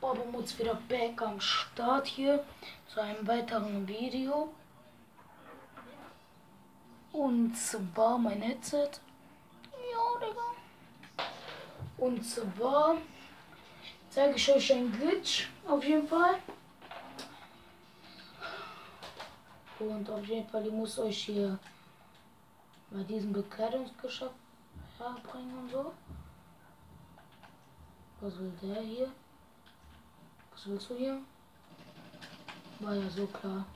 Babamuts wieder back am Start hier zu einem weiteren Video. Und zwar mein Headset. Ja, Digga. Und zwar zeige ich euch einen Glitch auf jeden Fall. Und auf jeden Fall, ich muss euch hier bei diesem Bekleidungsgeschäft herbringen und so. Was will der hier? Was willst du hier? War ja so klar.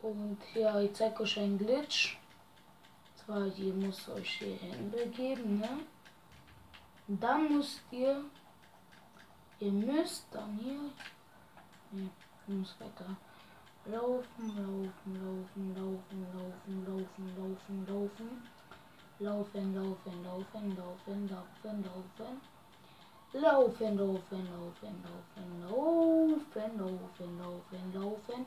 Und ja, ich zeige euch einen Glitch. Zwar, ihr müsst euch hier hinbegeben, ne? Und dann müsst ihr müsst dann hier, ne, ihr müsst weiter laufen, laufen, laufen, laufen, laufen, laufen, laufen, laufen, laufen, laufen, laufen, laufen, laufen, laufen. Laufen, laufen, laufen, laufen, laufen, laufen, laufen, laufen.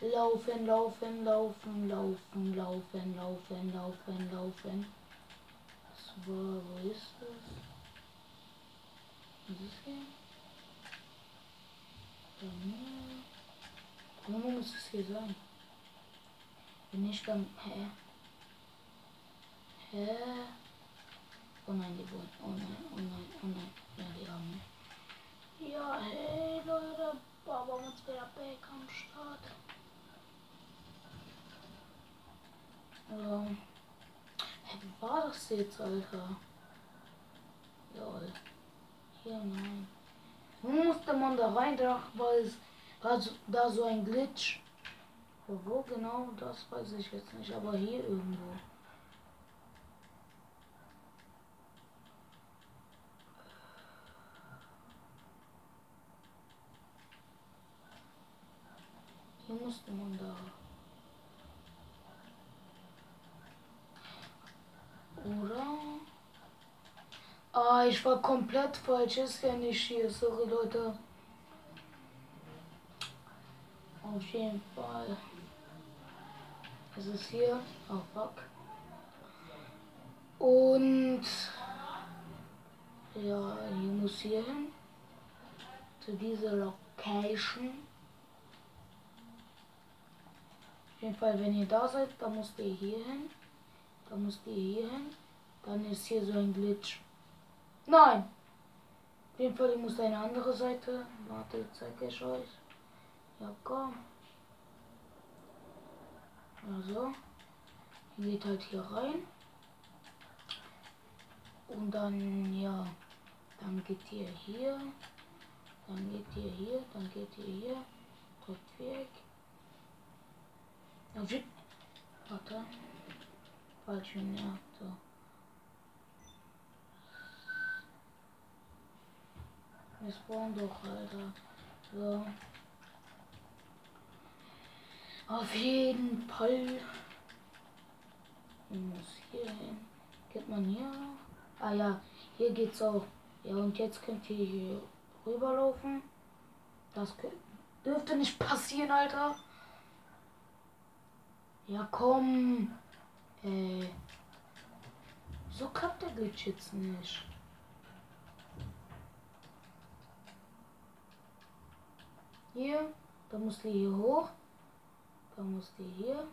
Laufen, laufen, laufen, laufen, laufen, laufen, laufen, laufen. So, wo ist das? Was ist hier? Wo muss es hier sein? Bin ich dann. Hä? Hä? Oh nein, die wollen. Oh nein, oh nein, oh nein. Ja, die haben mich. Ja, hey Leute, Baba uns wieder back am Start. Hey, wie war das jetzt, Alter? Lol. Hier, nein. Wo musste man da rein? Da war es da so ein Glitch. Aber wo genau, das weiß ich jetzt nicht. Aber hier irgendwo. Hier musste man da. Oder? Ah, ich war komplett falsch. Ist ja nicht hier. Sorry, Leute. Auf jeden Fall. Es ist hier. Oh, fuck. Und ja, ich muss hier hin. Zu dieser Location. Auf jeden Fall, wenn ihr da seid, dann müsst ihr hier hin. Dann müsst ihr hier hin. Dann ist hier so ein Glitch. Nein! Auf jeden Fall, ich muss eine andere Seite. Warte, zeige ich euch. Ja, komm. Also. Ihr geht halt hier rein. Und dann, ja. Dann geht ihr hier. Dann geht ihr hier. Dann geht ihr hier. Drückt weg. Okay. Warte. Falsch, ja. So. Wir spawnen doch, Alter. So. Auf jeden Fall. Man muss hier hin. Geht man hier? Ah ja, hier geht's auch. Ja, und jetzt könnt ihr hier rüberlaufen. Das dürfte nicht passieren, Alter. Ja, komm. So klappt der Glitch jetzt nicht. Hier, da musst du hier hoch. Da musst du hier.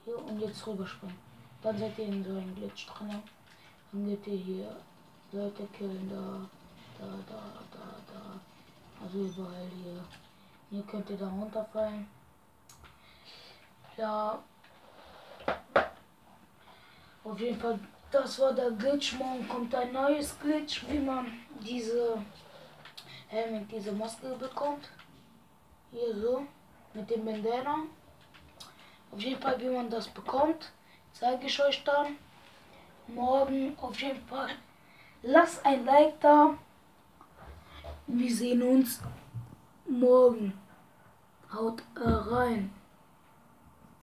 Hier und jetzt rüberspringen. Dann seid ihr in so einem Glitch drin. Dann geht ihr hier Leute killen, da. Also überall hier. Hier könnt ihr da runterfallen. Ja. Auf jeden Fall, das war der Glitch. Morgen kommt ein neues Glitch, wie man diese mit dieser Maske bekommt. Hier so. Mit dem Bandana. Auf jeden Fall, wie man das bekommt, zeige ich euch dann morgen. Auf jeden Fall. Lasst ein Like da. Wir sehen uns morgen. Haut rein.